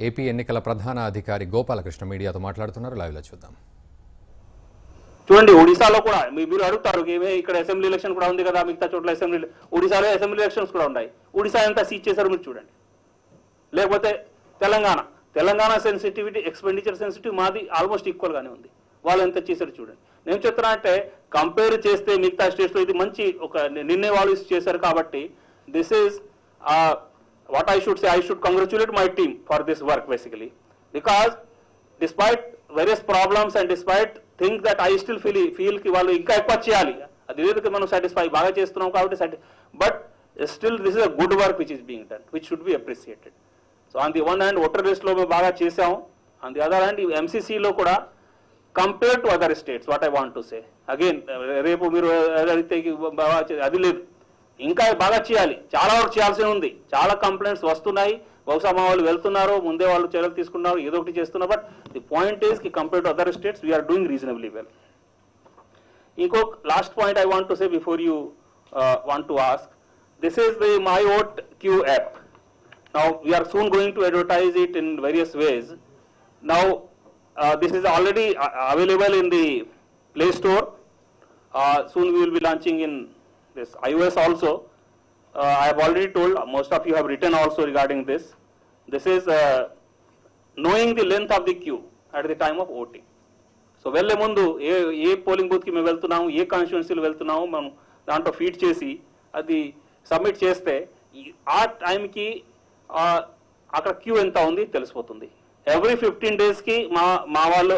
AP ఎన్నికల ప్రధాన అధికారి గోపాలకృష్ణ మీడియాతో మాట్లాడుతున్నారు. లైవ్లో చూద్దాం. చూడండి, ఒడిశాలో కూడా మీరు అడుగుతారు ఇక్కడ అసెంబ్లీ ఎలక్షన్ కూడా ఉంది కదా, మిగతా చోట్ల ఒడిశాలో అసెంబ్లీ ఎలక్షన్స్ కూడా ఉన్నాయి. ఒడిశా ఎంత సీజ్ చేశారు మీరు చూడండి. లేకపోతే తెలంగాణ సెన్సిటివిటీ, ఎక్స్పెండిచర్ సెన్సిటివ్ మాది ఆల్మోస్ట్ ఈక్వల్గానే ఉంది. వాళ్ళు ఎంత చేశారు చూడండి. నేను చెప్తున్నా అంటే కంపేర్ చేస్తే మిగతా స్టేట్స్లో ఇది మంచి ఒక నిన్నే వాళ్ళు చేశారు. కాబట్టి this is what I should say, I should congratulate my team for this work basically, because despite various problems and despite things that I still feel ki vallu inka ekku cheyali, adi ledu manu satisfy baga chestunnam kabatti, but still this is a good work which is being done, which should be appreciated. So on the one hand voter list lo me baga chesam, on the other hand MCC lo kuda compared to other states, what I want to say again, repu మీరు అడిగితే అది లేదు, ఇంకా బాగా చేయాలి, చాలా వరకు చేయాల్సి ఉంది. చాలా కంప్లైంట్స్ వస్తున్నాయి. బహుశా మా వాళ్ళు వెళ్తున్నారు, ముందే వాళ్ళు చర్యలు తీసుకున్నారు, ఏదో ఒకటి చేస్తున్నారు. బట్ ది పాయింట్ ఈస్ కి compare to other states we are doing reasonably well. ఇంకో last point I want to say before you want to ask, this is the my vote Q app. Now we are soon going to advertise it in various ways. Now this is already available in the play store. Soon we will be launching in this iOS also. I have already told, most of you have written also regarding this. This is knowing the length of the queue at the time of voting. So velle mundu A polling booth కి మేము వెళ్తున్నాము, ఏ కాన్స్టిట్యుయెన్సీలు వెళ్తున్నాము, మనం దాంట్లో feed చేసి అది submit చేస్తే ఆ టైంకి అక్కడ క్యూ ఎంత ఉంది తెలిసిపోతుంది. ఎవ్రీ 15 days కి మా వాళ్ళు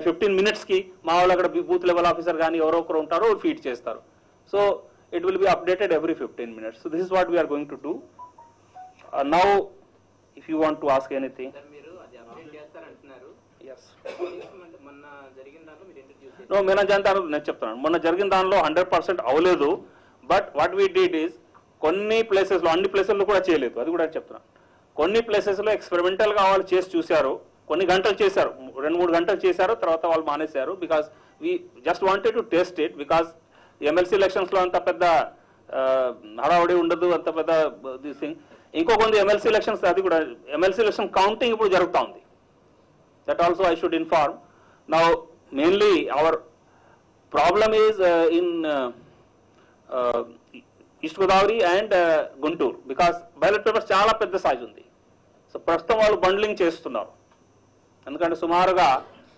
15 minutes కి మా వాళ్ళు అక్కడ బూత్ లెవెల్ ఆఫీసర్ కానీ ఎవరో ఒకరు ఉంటారో ఫీడ్ చేస్తారు. So it will be updated every 15 minutes. So this is what we are going to do. Now if you want to ask anything. Sir, మీరు అది అప్డేట్ చేస్తారంటున్నారు. Yes. మొన్న జరిగిన దాంట్లో మీరు ఇంట్రడ్యూస్ చేశారు. No, నేను చెప్తాను. మొన్న జరిగిన దాంట్లో 100% అవలేదు. But what we did is కొన్ని ప్లేసెస్లో, అన్ని ప్లేసెస్లో కూడా చేయలేదు, అది కూడా చెప్తున్నాను. కొన్ని ప్లేసెస్లో ఎక్స్పెరిమెంటల్గా వాళ్ళు చేసి చూశారు, కొన్ని గంటలు చేశారు, 2-3 గంటలు చేశారు, తర్వాత వాళ్ళు మానేశారు. Because we just wanted to test it. Because MLC elections లో అంత పెద్ద హడావుడి ఉండదు, అంత పెద్ద దిస్ థింగ్. ఇంకో కొన్ని ఎమ్మెల్సీ ఎలక్షన్స్, అది కూడా ఎమ్మెల్సీ ఎలక్షన్ కౌంటింగ్ ఇప్పుడు జరుగుతూ ఉంది. That also I should inform. Now mainly hour problem is in east Godavari and Guntur, because ballot papers చాలా పెద్ద సైజ్ ఉంది. సో ప్రస్తుతం వాళ్ళు బండ్లింగ్ చేస్తున్నారు, ఎందుకంటే సుమారుగా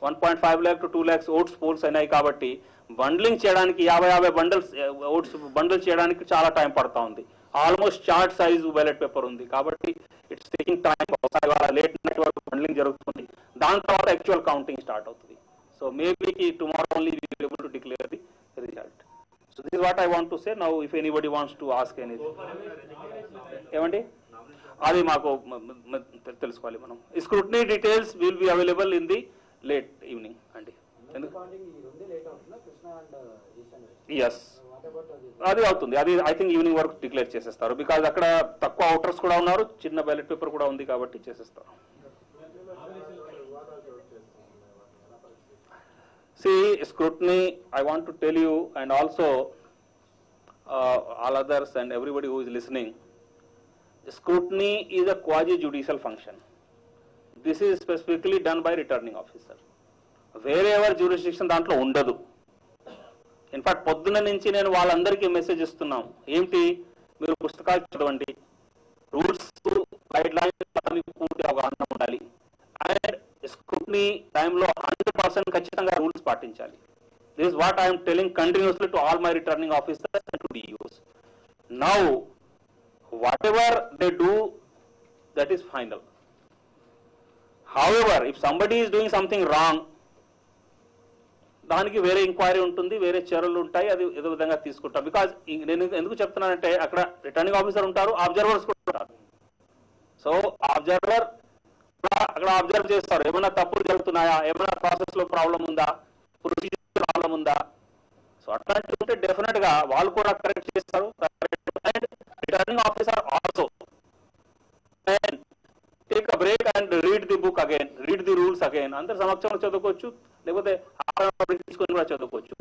1.5 lakh to 2 lakhs votes polls అయినాయి. కాబట్టి బండ్లింగ్ చేయడానికి 50 బండిల్స్ ఓట్స్ బండిల్ చేయడానికి చాలా టైం పడతా ఉంది. Almost chart size ballot paper ఉంది, కాబట్టి it's taking time. Late night వరకు బండ్లింగ్ జరుగుతుంది, దాని తర్వాత యాక్చువల్ కౌంటింగ్ స్టార్ట్ అవుతుంది. So maybe tomorrow only we will able to declare the result. So this is what I want to say. Now if anybody wants to ask anything. ఏమండి, అది మాకు తెలుసుకోవాలి మనం. Scrutiny details will be available in the late evening అండి. Yes, అది అవుతుంది. అది I think evening వరకు డిక్లేర్ చేసేస్తారు. బికాజ్ అక్కడ తక్కువ అవుటర్స్ కూడా ఉన్నారు, చిన్న బ్యాలెట్ పేపర్ కూడా ఉంది, కాబట్టి చేసేస్తారు. See, scrutiny, I want to tell you, and also all others and everybody who is listening, scrutiny is a quasi-judicial function. This is specifically done by returning officer. Wherever jurisdiction దాంట్లో ఉండదు. In fact పొద్దున్న నుంచి నేను వాళ్ళందరికీ message ఇస్తున్నాం, ఏంటి మీరు పుస్తకాలు చదవండి, రూల్స్ గైడ్ లైన్స్ పూర్తి అవగాహన ఉండాలి, అండ్ స్క్రూటినీ టైంలో 100% ఖచ్చితంగా రూల్స్ పాటించాలి. This is what I'm telling continuously to all my returning officers and to DOs. Now whatever they do, that is final. However, if somebody is doing something wrong, దానికి వేరే enquiry ఉంటుంది, వేరే చర్యలు ఉంటాయి, అది ఏదో విధంగా తీసుకుంటాం. బికాజ్ నేను ఎందుకు చెప్తున్నానంటే అక్కడ రిటర్నింగ్ ఆఫీసర్ ఉంటారు, అబ్జర్వర్స్ కూడా ఉంటారు. సో అబ్జర్వర్ అక్కడ అబ్జర్వ్ చేస్తారు, ఏమైనా తప్పులు జరుగుతున్నాయా, ఏమైనా ప్రాసెస్ లో ప్రాబ్లం ఉందా, ప్రొసీజర్ ప్రాబ్లం ఉందా. సో అట్లాంటివి ఉంటే డెఫినెట్ గా వాళ్ళు కూడా కరెక్ట్ చేస్తారు. And returning officer also take a break and read the book again, read the rules again. అందరి సమక్షంలో చదువుకోవచ్చు, లేకపోతే తీసుకొని కూడా చదువుకోవచ్చు.